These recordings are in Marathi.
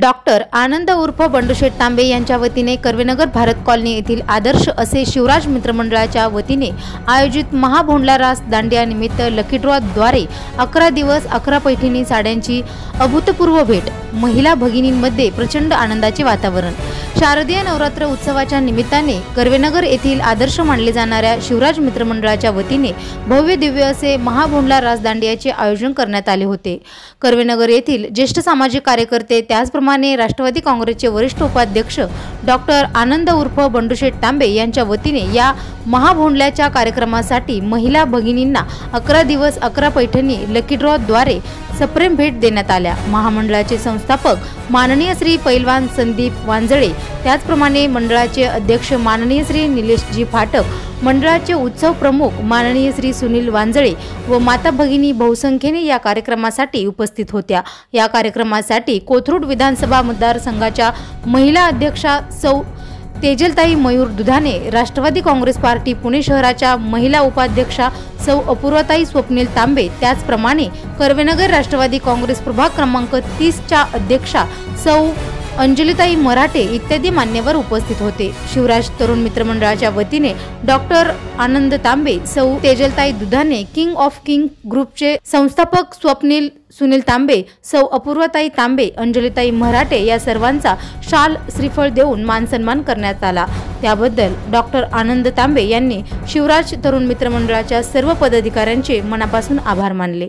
डॉक्टर आनंद उर्फ बंडूशेठ तांबे यांच्या वतीने कर्वेनगर भारत कॉलनी येथील आदर्श असे शिवराज मित्रमंडळाच्या वतीने आयोजित महाभोंडला रास दांडिया निमित्त लकी ड्रॉ द्वारे 11 दिवस 11 पैठणी साड्यांची अभूतपूर्व भेट। महिला भगिनींमध्ये प्रचंड आनंदाचे वातावरण। शारदीय नवरात्र उत्सवाच्या निमित्ताने कर्वेनगर येथील आदर्श मानले जाणाऱ्या शिवराज मित्रमंडळाच्या वतीने भव्य दिव्य असे महाभोंडला रास दांडियाचे आयोजन करण्यात आले होते। कर्वेनगर येथील ज्येष्ठ सामाजिक कार्यकर्ते त्याचप्रमाणे राष्ट्रवादी काँग्रेसचे वरिष्ठ उपाध्यक्ष डॉक्टर आनंद उर्फ बंडूशेठ तांबे यांच्या वतीने या महाभोंडल्याच्या कार्यक्रमासाठी महिला भगिनींना 11 दिवस 11 पैठणी लकी ड्रॉ द्वारे सप्रेम भेट देण्यात आल्या। महामंडळाचे संस्थापक माननीय श्री पैलवान संदीप वांजळे, त्याचप्रमाणे मंडळाचे अध्यक्ष माननीय श्री निलेशजी फाटक, मंडळाचे उत्सव प्रमुख माननीय श्री सुनील वांजळे व माता भगिनी बहुसंख्येने या कार्यक्रमासाठी उपस्थित होत्या। या कार्यक्रमासाठी कोथरूड विधानसभा मतदारसंघाच्या महिला अध्यक्षा सौ तेजलताई मयूर दुधाने, राष्ट्रवादी काँग्रेस पार्टी पुणे शहराच्या महिला उपाध्यक्षा सौ अपूर्वाताई स्वप्नील तांबे, त्याचप्रमाणे कर्वेनगर राष्ट्रवादी काँग्रेस प्रभाग क्रमांक 30 च्या अध्यक्षा सौ अंजलीताई मराठे इत्यादी मान्यवर उपस्थित होते। शिवराज तरुण मित्रमंडळाच्या वतीने डॉक्टर आनंद तांबे, सौ तेजलताई दुधाने, किंग ऑफ किंग ग्रुपचे संस्थापक स्वप्नील सुनील तांबे, सौ अपूर्वाताई तांबे, अंजलीताई मराठे या सर्वांचा शाल श्रीफळ देऊन मानसन्मान करण्यात आला। त्याबद्दल डॉक्टर आनंद तांबे यांनी शिवराज तरुण मित्रमंडळाच्या सर्व पदाधिकाऱ्यांचे मनापासून आभार मानले।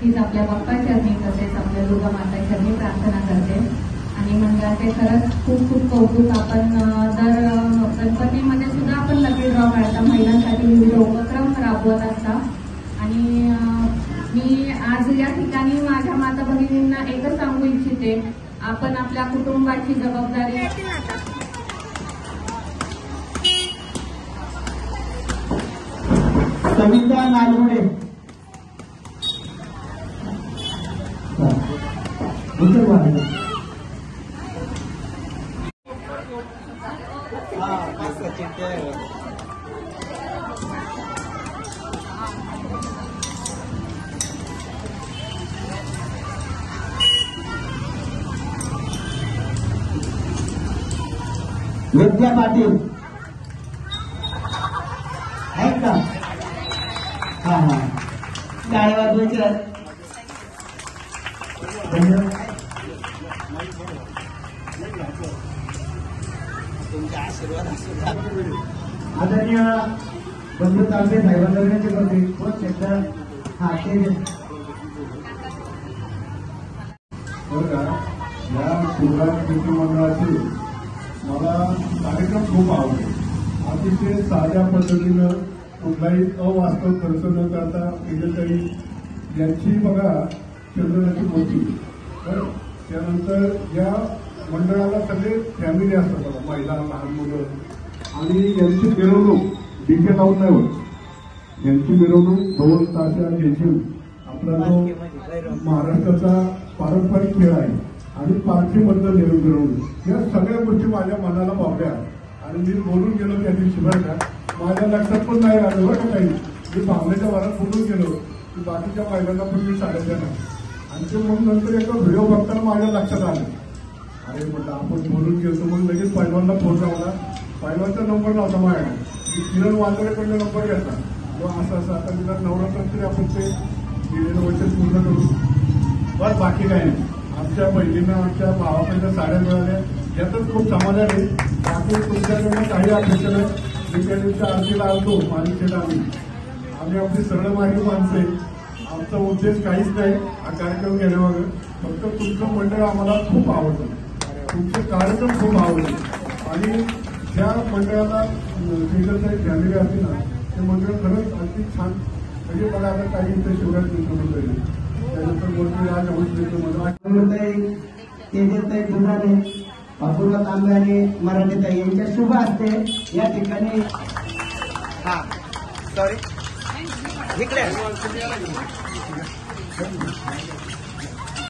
हीच आपल्या बाप्पाच्या चरणी तसेच आपल्या दुर्गा माता चरणी प्रार्थना करते आणि मंडळाचे खरंच खूप खूप कौतुक। आपण दर गणपतीमध्ये सुद्धा आपण लकी ड्रॉ काढता, महिलांसाठी विविध उपक्रम राबवत असता आणि मी आज या ठिकाणी माझ्या माता भगिनींना एकच सांगू इच्छिते, आपण आपल्या कुटुंबाची जबाबदारी सविता नालवडे विद्या पाटील आहेत का? हा हा, टाळ्या वाजवायच्या। आदरणीय बंधू तांबे साहेबांचे प्रति खूप एकदा हा ते बघा, या शिवराज मित्रमंडळाचे मला कार्यक्रम खूप आवडले। अतिशय साध्या पद्धतीनं कुठलाही अवास्तव खर्च न करता तेजलताई यांची बघा चंद्रनाची मूर्ती, त्यानंतर या मंडळाला सगळे फॅमिली असतात बघा, महिला लहान मुलं, आणि यांची मिरवणूक डीजे लावून नाही होत। यांची मिरवणूक 2 ताशा घेऊन आपला जो महाराष्ट्राचा पारंपरिक खेळ आहे आणि पालखीमधलं मिरवणूक, या सगळ्या गोष्टी माझ्या मनाला भावल्या आणि मी बोलून गेलो त्या दिवशी बरं का, माझ्या लक्षात पण नाही आलं बरं का काही, मी भावनेच्या वरात बोलून गेलो की बाकीच्या महिलांना पण मी साड्या देणार आणि ते मग नंतर एका व्हिडिओ बघताना माझ्या लक्षात आलं, अरे म्हटलं आपण बोलून गेलो। मग लगेच पैलवानला फोन लावला, पैलवानचा नंबर नव्हता माझ्याकडे, किरण वांजळेकडनं नंबर घेतला, मग असं आता तिला नवरात्र आपण ते दिलेलं वचन पूर्ण करू बरं, बाकी काही नाही। आमच्या बहिणींना आमच्या भावाकडच्या साड्या मिळाल्या यातच खूप समाधान आहे। बाकी तुमच्याकडनं काही अपेक्षा नाही। मी त्या दिवशी आरतीला आलतो माणूस आम्ही आपली सरळ मार्गी माणसं आहे, आमचा उद्देश काहीच नाही हा कार्यक्रम घेण्यामागे, फक्त तुमचं मंडळ आम्हाला खूप आवडतं, तुमचे कार्यक्रम खूप आवडले आणि ज्या मंडळाला तेजलताई फॅमिली असते ना ते मंडळ खरंच अगदी छान। म्हणजे मला आता काही इथे शिवराज मित्रमंडळ, त्यानंतर मोठी राज हौस मित्रमंडळ, तेजलताई दुधाने, अपूर्वा तांबे आणि मराठीताई यांच्या शुभ हस्ते या ठिकाणी सॉरी